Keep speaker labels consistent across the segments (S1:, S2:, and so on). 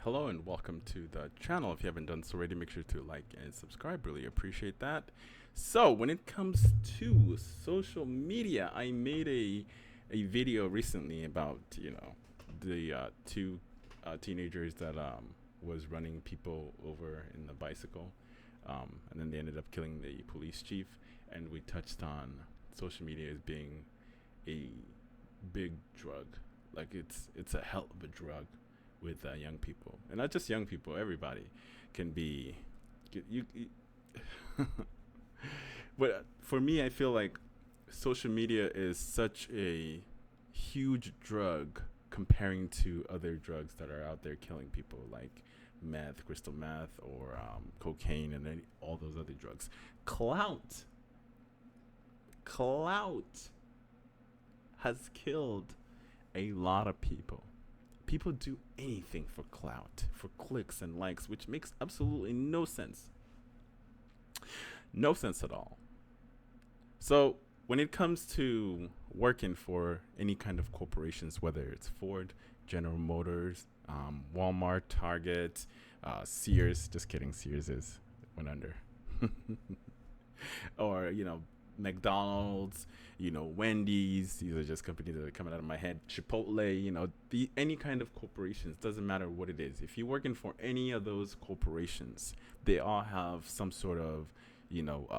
S1: Hello and welcome to the channel. If you haven't done so already, make sure to like and subscribe. Really appreciate that. So when it comes to social media, I made a video recently about the two teenagers that was running people over in the bicycle, and then they ended up killing the police chief. And we touched on social media as being a big drug. Like it's a hell of a drug with young people, and not just young people. Everybody can be. You but for me, I feel like social media is such a huge drug comparing to other drugs that are out there killing people, like meth, crystal meth, or cocaine, and all those other drugs. Clout, clout has killed a lot of people. People do anything for clout, for clicks and likes, which makes absolutely no sense. No sense at all. So, when it comes to working for any kind of corporations, whether it's Ford, General Motors, Walmart, Target, Sears, just kidding, Sears went under. Or, McDonald's, Wendy's. These are just companies that are coming out of my head. Chipotle, any kind of corporations, doesn't matter what it is. If you're working for any of those corporations, they all have some sort of,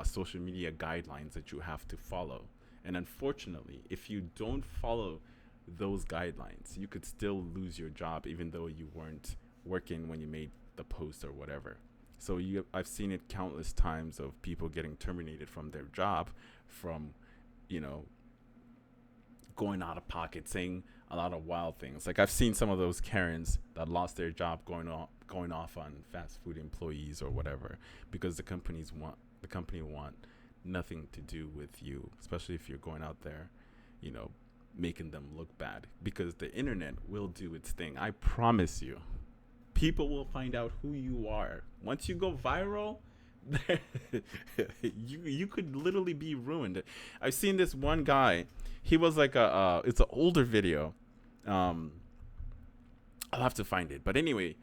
S1: social media guidelines that you have to follow. And unfortunately, if you don't follow those guidelines, you could still lose your job, even though you weren't working when you made the post or whatever. So I've seen it countless times of people getting terminated from their job from, going out of pocket, saying a lot of wild things. Like I've seen some of those Karens that lost their job going off on fast food employees or whatever, because the company want nothing to do with you, especially if you're going out there, making them look bad, because the internet will do its thing. I promise you. People will find out who you are. Once you go viral, you could literally be ruined. I've seen this one guy. He was like it's an older video. I'll have to find it. But anyway,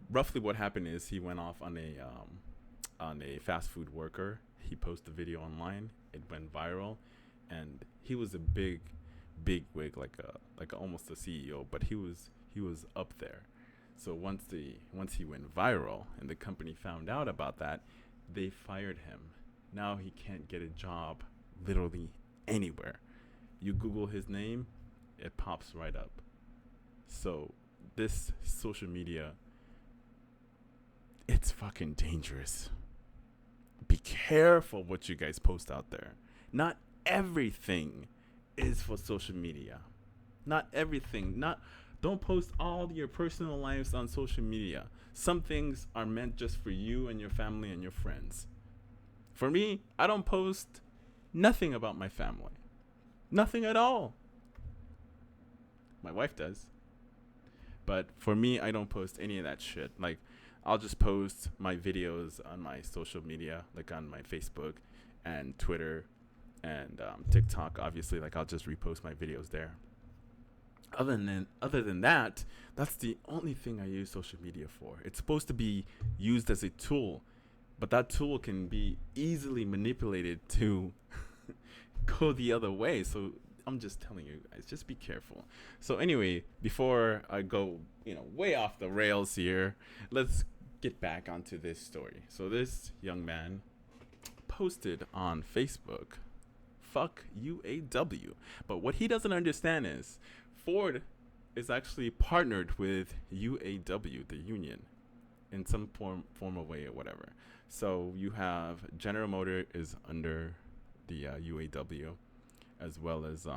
S1: roughly what happened is he went off on a fast food worker. He posted the video online. It went viral, and he was a big wig, like almost a CEO, but he was up there. So once he went viral and the company found out about that, they fired him. Now he can't get a job literally anywhere. You Google his name, it pops right up. So this social media, it's fucking dangerous. Be careful what you guys post out there. Not everything is for social media. Not everything. Don't post all your personal lives on social media. Some things are meant just for you and your family and your friends. For me, I don't post nothing about my family. Nothing at all. My wife does. But for me, I don't post any of that shit. Like, I'll just post my videos on my social media, like on my Facebook and Twitter and TikTok. Obviously, like I'll just repost my videos there. Other than that, that's the only thing I use social media for. It's supposed to be used as a tool, but that tool can be easily manipulated to go the other way. So I'm just telling you guys, just be careful. So anyway, before I go, way off the rails here, let's get back onto this story. So this young man posted on Facebook, "Fuck UAW," but what he doesn't understand is Ford is actually partnered with UAW, the union, in some form of way or whatever. So you have General Motor is under the UAW, as well as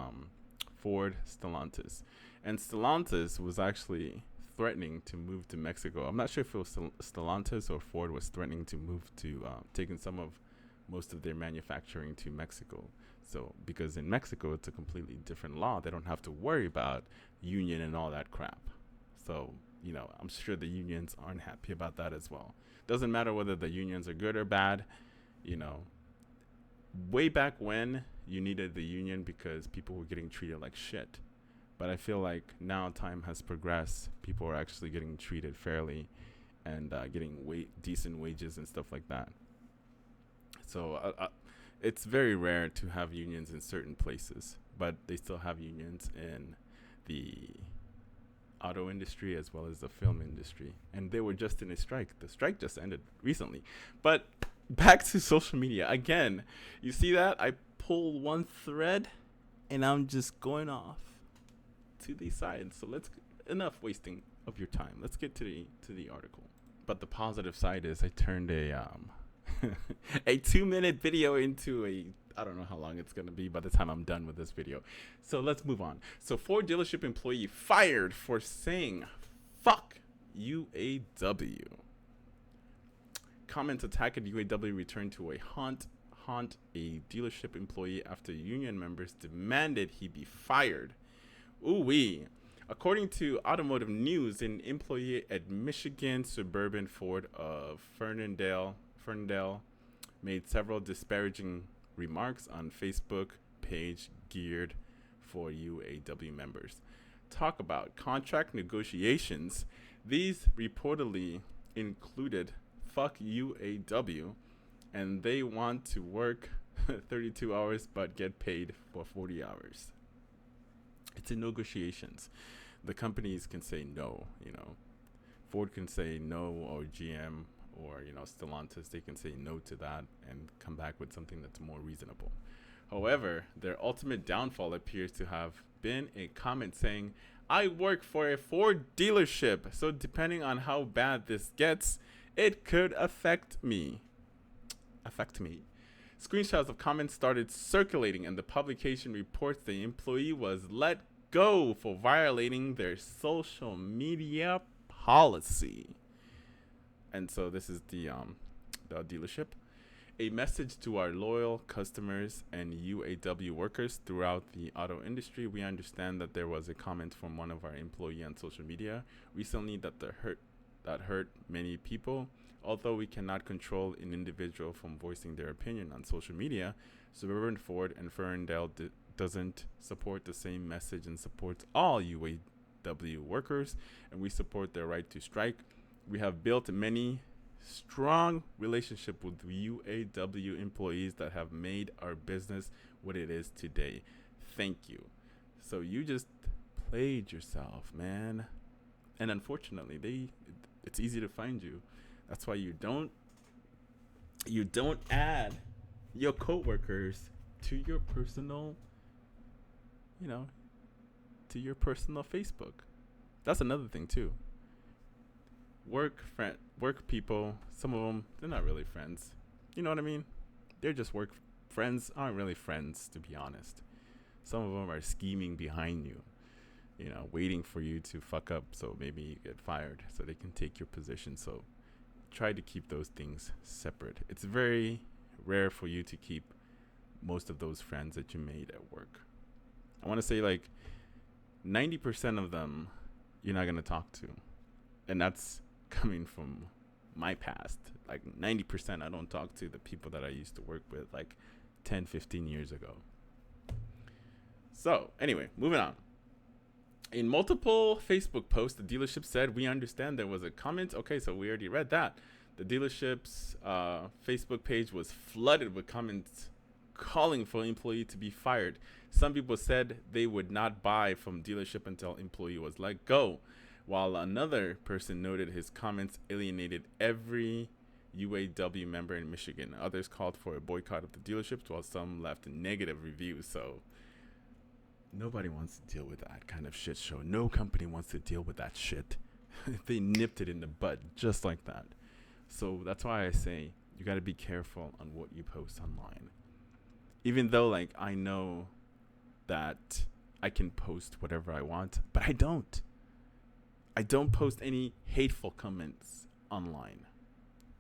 S1: Ford, Stellantis. And Stellantis was actually threatening to move to Mexico. I'm not sure if it was Stellantis or Ford was threatening to move to taking most of their manufacturing to Mexico. So because in Mexico it's a completely different law, they don't have to worry about union and all that crap. So I'm sure the unions aren't happy about that as well. Doesn't matter whether the unions are good or bad. Way back when, you needed the union because people were getting treated like shit. But I feel like now time has progressed. People are actually getting treated fairly and getting decent wages and stuff like that. So it's very rare to have unions in certain places, but they still have unions in the auto industry as well as the film industry. And they were just in a strike. The strike just ended recently. But back to social media. Again, you see that? I pull one thread and I'm just going off to the side. So enough wasting of your time. Let's get to the article. But the positive side is I turned a 2-minute video into I don't know how long it's going to be by the time I'm done with this video. So let's move on. So Ford dealership employee fired for saying fuck UAW. Comments attack at UAW returned to haunt a dealership employee after union members demanded he be fired. Ooh-wee. According to Automotive News, an employee at Michigan Suburban Ford of Ferndale made several disparaging remarks on Facebook page geared for UAW members. Talk about contract negotiations. These reportedly included fuck UAW, and they want to work 32 hours but get paid for 40 hours. It's in negotiations. The companies can say no, Ford can say no, or GM or, Stellantis, they can say no to that and come back with something that's more reasonable. However, their ultimate downfall appears to have been a comment saying, I work for a Ford dealership, so depending on how bad this gets, it could affect me. Screenshots of comments started circulating, and the publication reports the employee was let go for violating their social media policy. And so this is the dealership. A message to our loyal customers and UAW workers throughout the auto industry. We understand that there was a comment from one of our employees on social media recently that hurt many people. Although we cannot control an individual from voicing their opinion on social media, Suburban Ford and Ferndale doesn't support the same message and supports all UAW workers, and we support their right to strike. We have built many strong relationship with UAW employees that have made our business what it is today. Thank you. So you just played yourself, man. And unfortunately, it's easy to find you. That's why you don't add your coworkers to your personal, to your personal Facebook. That's another thing too. Work people, some of them, they're not really friends. You know what I mean? They're just work friends, aren't really friends, to be honest. Some of them are scheming behind you, waiting for you to fuck up so maybe you get fired so they can take your position. So try to keep those things separate. It's very rare for you to keep most of those friends that you made at work. I want to say 90% of them you're not going to talk to. And that's coming from my past. 90% I don't talk to the people that I used to work with 10, 15 years ago. So anyway, moving on. In multiple Facebook posts, the dealership said, we understand there was a comment. Okay, so we already read that. The dealership's Facebook page was flooded with comments calling for employee to be fired. Some people said they would not buy from dealership until employee was let go, while another person noted his comments alienated every UAW member in Michigan. Others called for a boycott of the dealerships, while some left negative reviews. So nobody wants to deal with that kind of shit show. No company wants to deal with that shit. They nipped it in the bud just like that. So that's why I say you got to be careful on what you post online. Even though I know that I can post whatever I want, but I don't. I don't post any hateful comments online.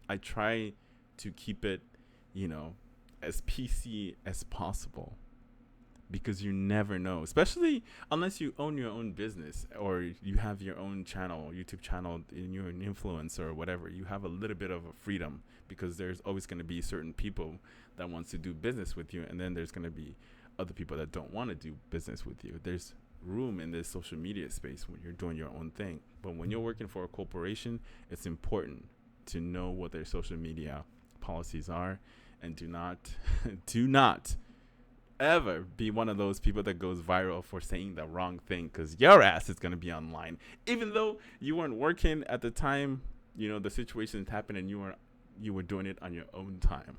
S1: I try to keep it, as PC as possible. Because you never know, especially unless you own your own business or you have your own channel, YouTube channel, and you're an influencer or whatever. You have a little bit of a freedom because there's always going to be certain people that wants to do business with you, and then there's going to be other people that don't want to do business with you. There's room in this social media space when you're doing your own thing. But when you're working for a corporation, it's important to know what their social media policies are, and do not do not ever be one of those people that goes viral for saying the wrong thing, because your ass is going to be online even though you weren't working at the time. The situation happened and you were doing it on your own time.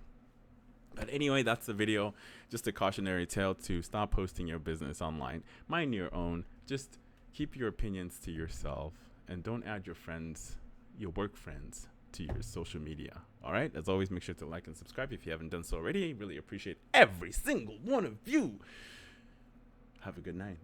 S1: But anyway, that's the video. Just a cautionary tale to stop posting your business online. Mind your own. Just keep your opinions to yourself, and don't add your work friends, to your social media. All right? As always, make sure to like and subscribe if you haven't done so already. I really appreciate every single one of you. Have a good night.